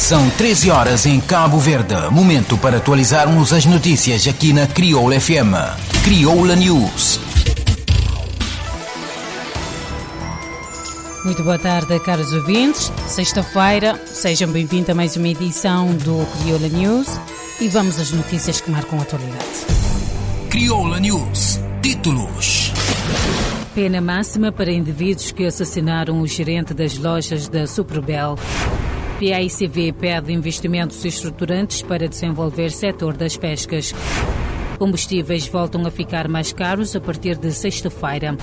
São 13 horas em Cabo Verde. Momento para atualizarmos as notícias aqui na Crioula FM. Crioula News. Muito boa tarde, caros ouvintes. Sexta-feira, sejam bem-vindos a mais uma edição do Crioula News e vamos às notícias que marcam a atualidade. Crioula News. Títulos. Pena máxima para indivíduos que assassinaram o gerente das lojas da Superbel. PAICV pede investimentos estruturantes para desenvolver setor das pescas. Combustíveis voltam a ficar mais caros a partir de sexta-feira.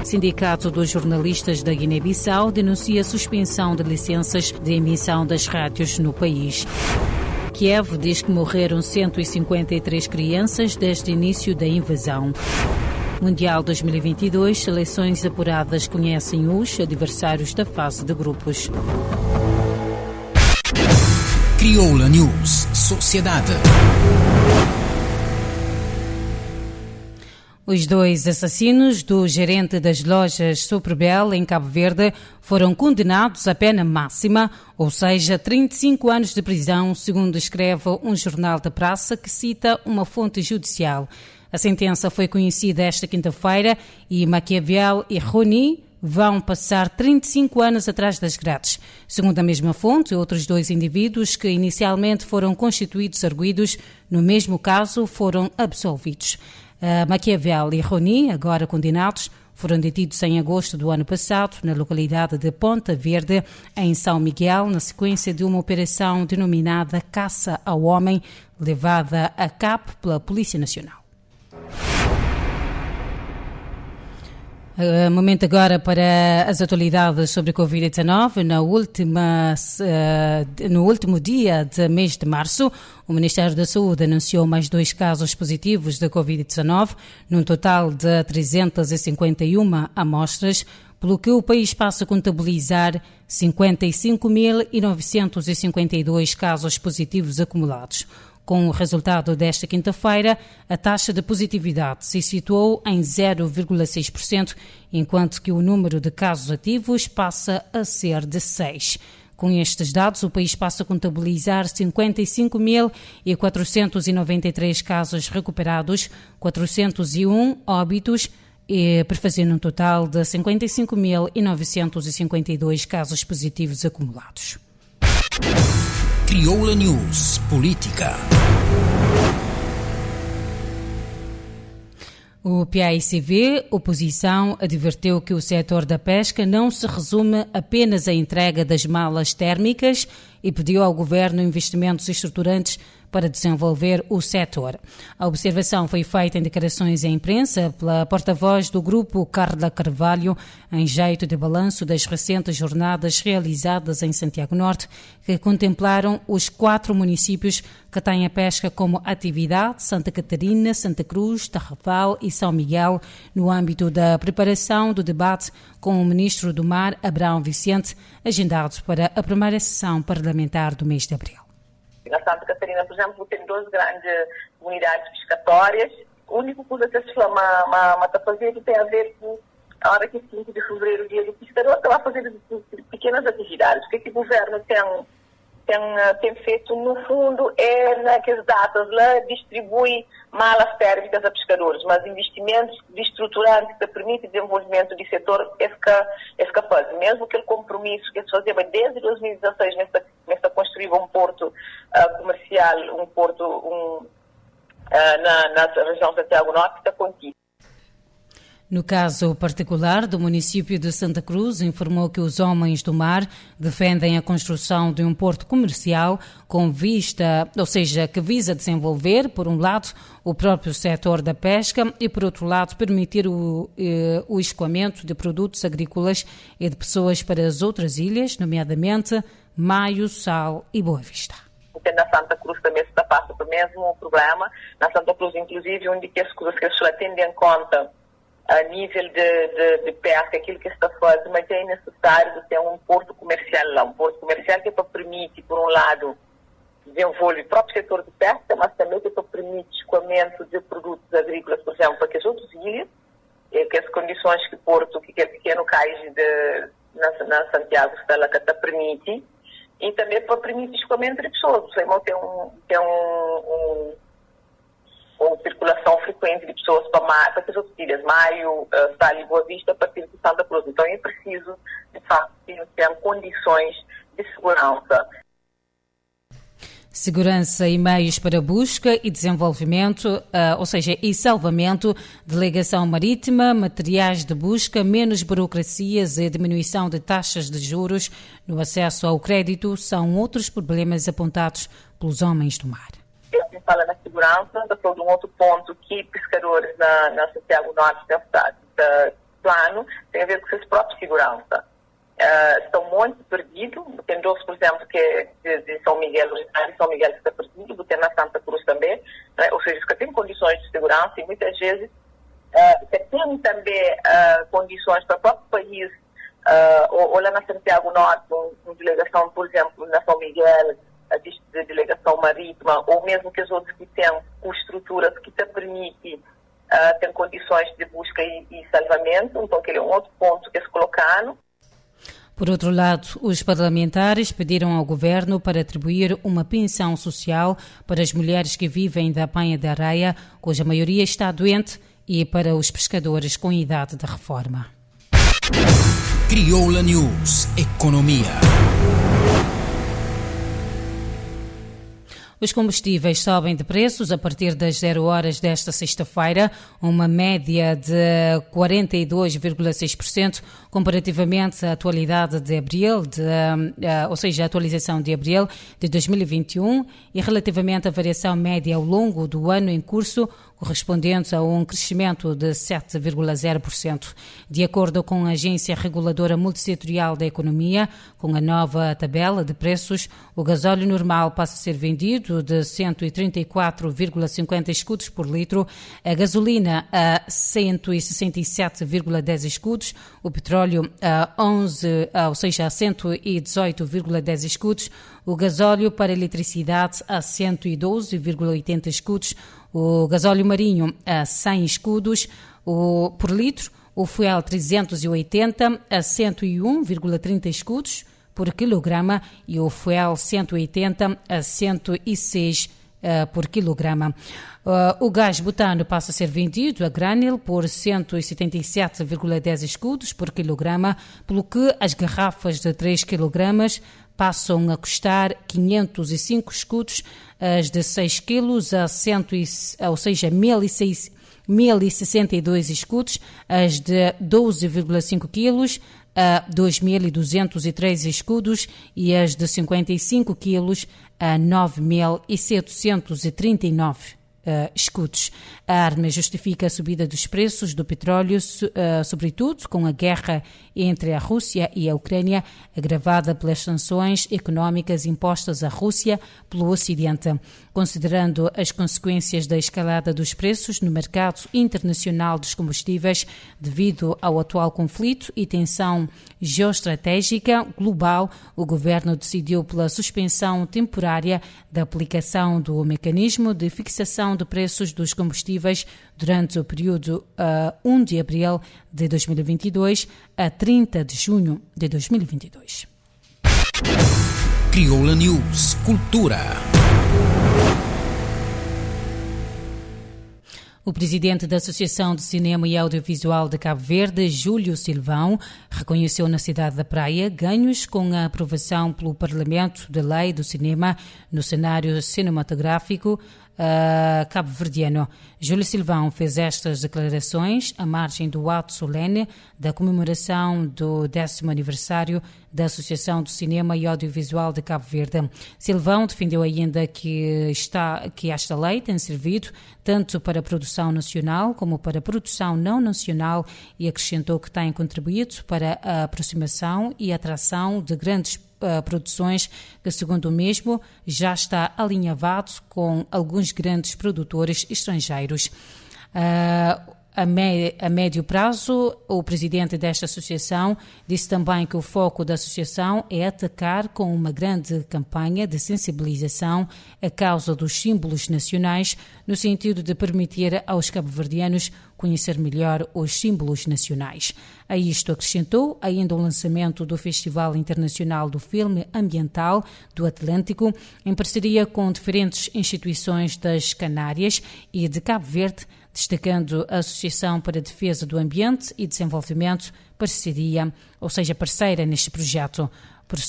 Sindicato dos Jornalistas da Guiné-Bissau denuncia a suspensão de licenças de emissão das rádios no país. Kiev diz que morreram 153 crianças desde o início da invasão. Mundial 2022, seleções apuradas conhecem os adversários da fase de grupos. Crioula News. Sociedade. Os dois assassinos do gerente das lojas Superbel em Cabo Verde foram condenados à pena máxima, ou seja, 35 anos de prisão, segundo escreve um jornal da praça que cita uma fonte judicial. A sentença foi conhecida esta quinta-feira e Maquiavel e Rony vão passar 35 anos atrás das grades. Segundo a mesma fonte, outros dois indivíduos que inicialmente foram constituídos arguidos no mesmo caso foram absolvidos. Maquiavel e Rony, agora condenados, foram detidos em agosto do ano passado na localidade de Ponta Verde, em São Miguel, na sequência de uma operação denominada Caça ao Homem, levada a cabo pela Polícia Nacional. Momento agora para as atualidades sobre a Covid-19. No último dia do mês de março, o Ministério da Saúde anunciou mais 2 casos positivos da Covid-19, num total de 351 amostras, pelo que o país passa a contabilizar 55.952 casos positivos acumulados. Com o resultado desta quinta-feira, a taxa de positividade se situou em 0,6%, enquanto que o número de casos ativos passa a ser de 6. Com estes dados, o país passa a contabilizar 55.493 casos recuperados, 401 óbitos, prefazendo um total de 55.952 casos positivos acumulados. Crioula News. Política. O PAICV, oposição, advertiu que o setor da pesca não se resume apenas à entrega das malas térmicas e pediu ao governo investimentos estruturantes para desenvolver o setor. A observação foi feita em declarações à imprensa pela porta-voz do grupo Carla Carvalho, em jeito de balanço das recentes jornadas realizadas em Santiago Norte, que contemplaram os 4 municípios que têm a pesca como atividade: Santa Catarina, Santa Cruz, Tarrafal e São Miguel, no âmbito da preparação do debate com o Ministro do Mar, Abrão Vicente, agendado para a primeira sessão parlamentar do mês de abril. Na Santa Catarina, por exemplo, tem 12 grandes unidades pescatórias. A única coisa que se chama a fazer tem a ver com a hora que 5 de fevereiro, dia do pescador, que vai fazer pequenas atividades. O que o governo tem feito, no fundo, é naquelas datas lá, distribui malas térmicas a pescadores, mas investimentos estruturantes que permitem o desenvolvimento do setor é capaz. Mesmo aquele compromisso que se fazia desde 2016, nesta construir um porto comercial, na região de Santiago Norte, está contido. No caso particular do município de Santa Cruz, informou que os homens do mar defendem a construção de um porto comercial com vista, ou seja, que visa desenvolver, por um lado, o próprio setor da pesca e, por outro lado, permitir o escoamento de produtos agrícolas e de pessoas para as outras ilhas, nomeadamente Maio, Sal e Boa Vista. Na Santa Cruz também se passa pelo mesmo problema. Na Santa Cruz, inclusive, onde que as coisas que as pessoas têm em conta a nível de pesca, aquilo que está fazendo, mas é necessário ter um porto comercial lá. Um porto comercial que permite, por um lado, desenvolver o próprio setor de pesca, mas também que permite escoamento de produtos agrícolas, por exemplo, para que as outras ilhas, que as condições que o porto, que é pequeno cais na Santiago, está lá, que permite, e também para permitir o escoamento de pessoas. O Solimão tem uma circulação frequente de pessoas para as outras ilhas, Maio, Sal e Boa Vista, a partir de Santa Cruz. Então é preciso, de facto, ter condições de segurança. Segurança e meios para busca e desenvolvimento, ou seja, e salvamento, delegação marítima, materiais de busca, menos burocracias e diminuição de taxas de juros no acesso ao crédito são outros problemas apontados pelos homens do mar. Quem fala na segurança, depois de um outro ponto que pescadores na Santiago Norte da plano tem a ver com a própria segurança. Estão muito perdidos. Tem dois, por exemplo, que é de São Miguel, São Miguel que está perdido, tem na Santa Cruz também, né? Ou seja, que tem condições de segurança e muitas vezes que tem também condições para o próprio país, ou lá na Santiago Norte, uma delegação, por exemplo, na São Miguel, de delegação marítima, ou mesmo que os outros que têm estruturas que te permitem ter condições de busca e salvamento. Então, aquele é um outro ponto que se colocaram. Por outro lado, os parlamentares pediram ao governo para atribuir uma pensão social para as mulheres que vivem da apanha da areia, cuja maioria está doente, e para os pescadores com idade de reforma. Crioula News. Economia. Os combustíveis sobem de preços a partir das 0 horas desta sexta-feira, uma média de 42,6% comparativamente à atualidade de abril, ou seja, a atualização de abril de 2021, e relativamente à variação média ao longo do ano em curso, correspondente a um crescimento de 7,0%. De acordo com a Agência Reguladora Multissetorial da Economia, com a nova tabela de preços, o gasóleo normal passa a ser vendido de 134,50 escudos por litro, a gasolina a 167,10 escudos, o petróleo a 118,10 escudos, o gasóleo para eletricidade a 112,80 escudos, o gasóleo marinho a 100 escudos por litro, o fuel 380 a 101,30 escudos por quilograma e o fuel 180 a 106 por quilograma. O gás butano passa a ser vendido a granel por 177,10 escudos por quilograma, pelo que as garrafas de 3 quilogramas passam a custar 505 escudos, as de 6 quilos a 1.062 escudos, as de 12,5 quilos a 2.203 escudos e as de 55 quilos a 9.739 escudos. A ARMA justifica a subida dos preços do petróleo, sobretudo com a guerra entre a Rússia e a Ucrânia, agravada pelas sanções económicas impostas à Rússia pelo Ocidente. Considerando as consequências da escalada dos preços no mercado internacional dos combustíveis devido ao atual conflito e tensão geoestratégica global, o Governo decidiu pela suspensão temporária da aplicação do mecanismo de fixação de preços dos combustíveis durante o período 1 de abril de 2022 a 30 de junho de 2022. Crioula News. Cultura. O presidente da Associação de Cinema e Audiovisual de Cabo Verde, Júlio Silvão, reconheceu na cidade da Praia ganhos com a aprovação pelo Parlamento da Lei do Cinema no cenário cinematográfico cabo-verdiano. Júlio Silvão fez estas declarações à margem do ato solene da comemoração do 10º aniversário da Associação do Cinema e Audiovisual de Cabo Verde. Silvão defendeu ainda que esta lei tem servido tanto para a produção nacional como para a produção não nacional e acrescentou que tem contribuído para a aproximação e atração de grandes produções que, segundo o mesmo, já está alinhavado com alguns grandes produtores estrangeiros. A médio prazo, o presidente desta associação disse também que o foco da associação é atacar com uma grande campanha de sensibilização a causa dos símbolos nacionais, no sentido de permitir aos cabo-verdianos conhecer melhor os símbolos nacionais. A isto acrescentou ainda o lançamento do Festival Internacional do Filme Ambiental do Atlântico, em parceria com diferentes instituições das Canárias e de Cabo Verde, destacando a Associação para a Defesa do Ambiente e Desenvolvimento, parceira neste projeto. Por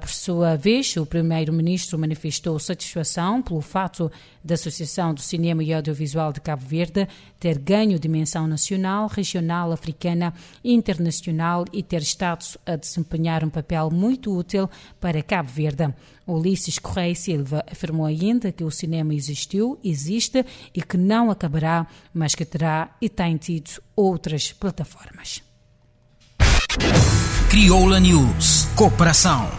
sua vez, o primeiro-ministro manifestou satisfação pelo fato da Associação do Cinema e Audiovisual de Cabo Verde ter ganho dimensão nacional, regional, africana e internacional e ter estado a desempenhar um papel muito útil para Cabo Verde. Ulisses Correia Silva afirmou ainda que o cinema existiu, existe e que não acabará, mas que terá e tem tido outras plataformas. Crioula News. Cooperação.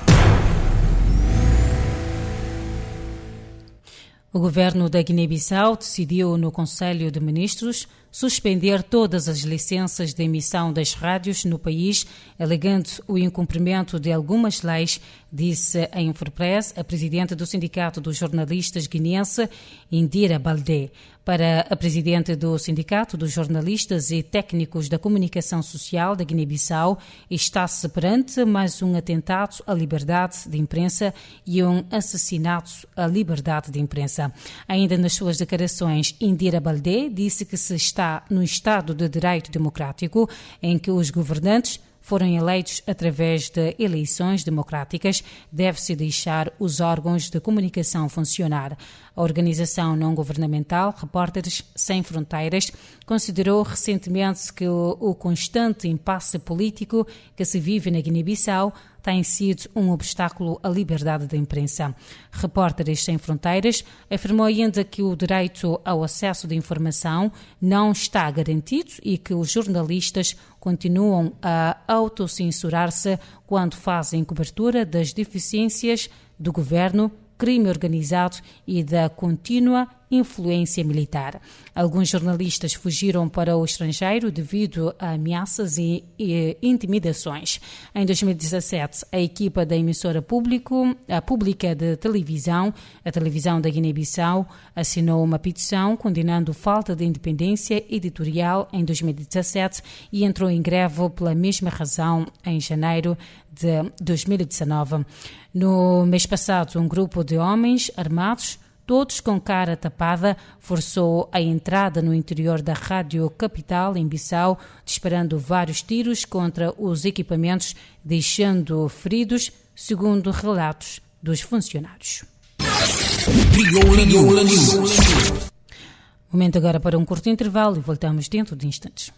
O governo da Guiné-Bissau decidiu no Conselho de Ministros suspender todas as licenças de emissão das rádios no país, alegando o incumprimento de algumas leis, disse a Infopress a presidente do Sindicato dos Jornalistas guineense, Indira Baldé. Para a presidente do Sindicato dos Jornalistas e Técnicos da Comunicação Social da Guiné-Bissau, está-se perante mais um atentado à liberdade de imprensa e um assassinato à liberdade de imprensa. Ainda nas suas declarações, Indira Baldé disse que se está no Estado de Direito Democrático, em que os governantes foram eleitos através de eleições democráticas, deve-se deixar os órgãos de comunicação funcionar. A organização não-governamental Repórteres Sem Fronteiras considerou recentemente que o constante impasse político que se vive na Guiné-Bissau tem sido um obstáculo à liberdade da imprensa. Repórteres Sem Fronteiras afirmou ainda que o direito ao acesso de informação não está garantido e que os jornalistas continuam a autocensurar-se quando fazem cobertura das deficiências do governo, crime organizado e da contínua influência militar. Alguns jornalistas fugiram para o estrangeiro devido a ameaças e intimidações. Em 2017, a equipa da emissora pública de televisão, a televisão da Guiné-Bissau, assinou uma petição condenando falta de independência editorial em 2017 e entrou em greve pela mesma razão em janeiro de 2019. No mês passado, um grupo de homens armados, todos com cara tapada, forçou a entrada no interior da Rádio Capital, em Bissau, disparando vários tiros contra os equipamentos, deixando feridos, segundo relatos dos funcionários. Crioula News. Momento agora para um curto intervalo e voltamos dentro de instantes.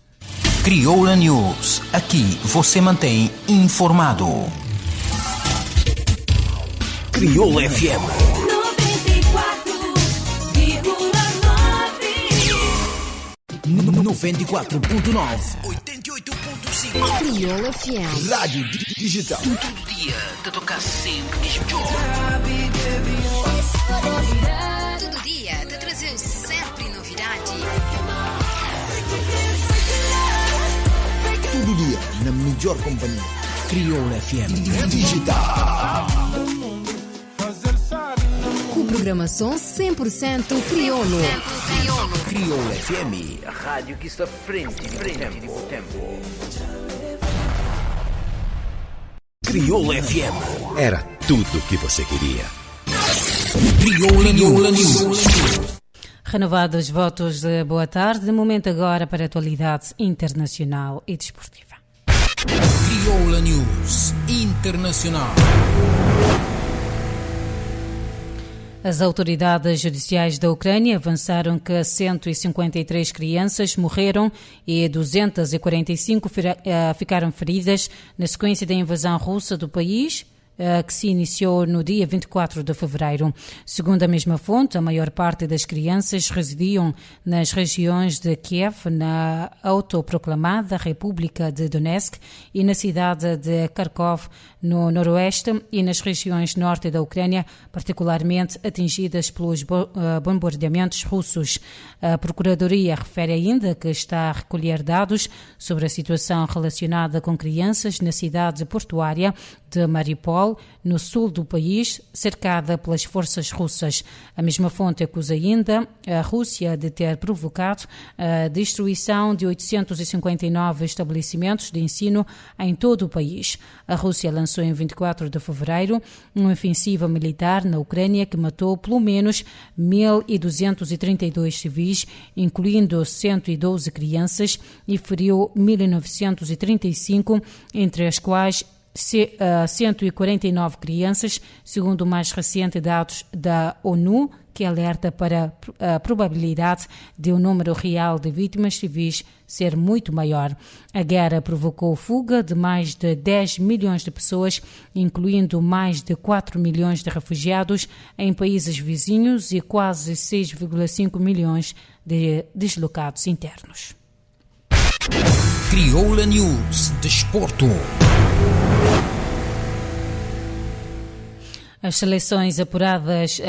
Crioula News. Aqui você mantém informado. Crioula FM. 94.9, 88.5. Crioula FM. Rádio digital. Todo dia te tocar sempre melhor. Todo dia te trazer sempre novidade. Todo dia na melhor companhia. Crioula FM. Digital. Com programação 100% crioulo. Crioula FM. A rádio que está frente no tempo. Crioula FM. Era tudo o que você queria. Crioula News. Renovados votos de boa tarde, momento agora para a atualidade internacional e desportiva. Crioula News Internacional. As autoridades judiciais da Ucrânia avançaram que 153 crianças morreram e 245 ficaram feridas na sequência da invasão russa do país que se iniciou no dia 24 de fevereiro. Segundo a mesma fonte, a maior parte das crianças residiam nas regiões de Kiev, na autoproclamada República de Donetsk e na cidade de Kharkov, no noroeste, e nas regiões norte da Ucrânia, particularmente atingidas pelos bombardeamentos russos. A Procuradoria refere ainda que está a recolher dados sobre a situação relacionada com crianças na cidade portuária de Mariupol, no sul do país, cercada pelas forças russas. A mesma fonte acusa ainda a Rússia de ter provocado a destruição de 859 estabelecimentos de ensino em todo o país. A Rússia lançou em 24 de fevereiro uma ofensiva militar na Ucrânia que matou pelo menos 1.232 civis, incluindo 112 crianças, e feriu 1.935, entre as quais 149 crianças, segundo o mais recente dados da ONU, que alerta para a probabilidade de o número real de vítimas civis ser muito maior. A guerra provocou fuga de mais de 10 milhões de pessoas, incluindo mais de 4 milhões de refugiados em países vizinhos e quase 6,5 milhões de deslocados internos. Crioula News Desporto. As seleções apuradas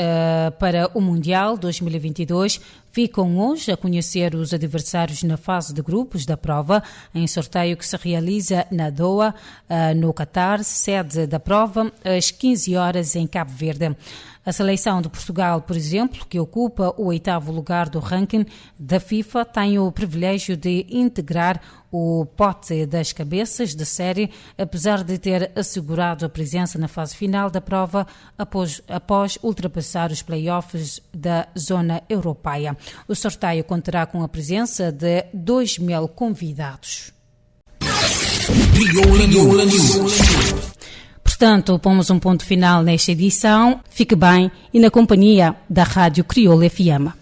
para o Mundial 2022 ficam hoje a conhecer os adversários na fase de grupos da prova, em sorteio que se realiza na Doha, no Catar, sede da prova, às 15 horas em Cabo Verde. A seleção de Portugal, por exemplo, que ocupa o 8º lugar do ranking da FIFA, tem o privilégio de integrar o pote das cabeças de série, apesar de ter assegurado a presença na fase final da prova após ultrapassar os play-offs da zona europeia. O sorteio contará com a presença de 2.000 convidados. Crioula News. Portanto, pomos um ponto final nesta edição. Fique bem e na companhia da Rádio Crioula FM.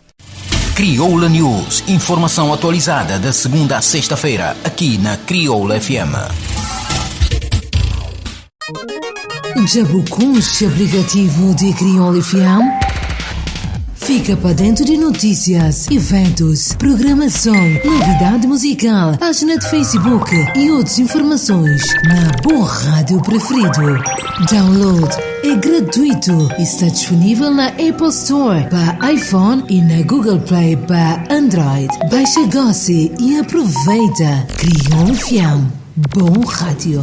Crioula News. Informação atualizada da segunda à sexta-feira, aqui na Crioula FM. Já bocou este aplicativo de Crioula FM? Fica para dentro de notícias, eventos, programação, novidade musical, página de Facebook e outras informações na boa rádio preferido. Download é gratuito e está disponível na Apple Store para iPhone e na Google Play para Android. Baixa, goce e aproveita. Crioula FM. Bom rádio.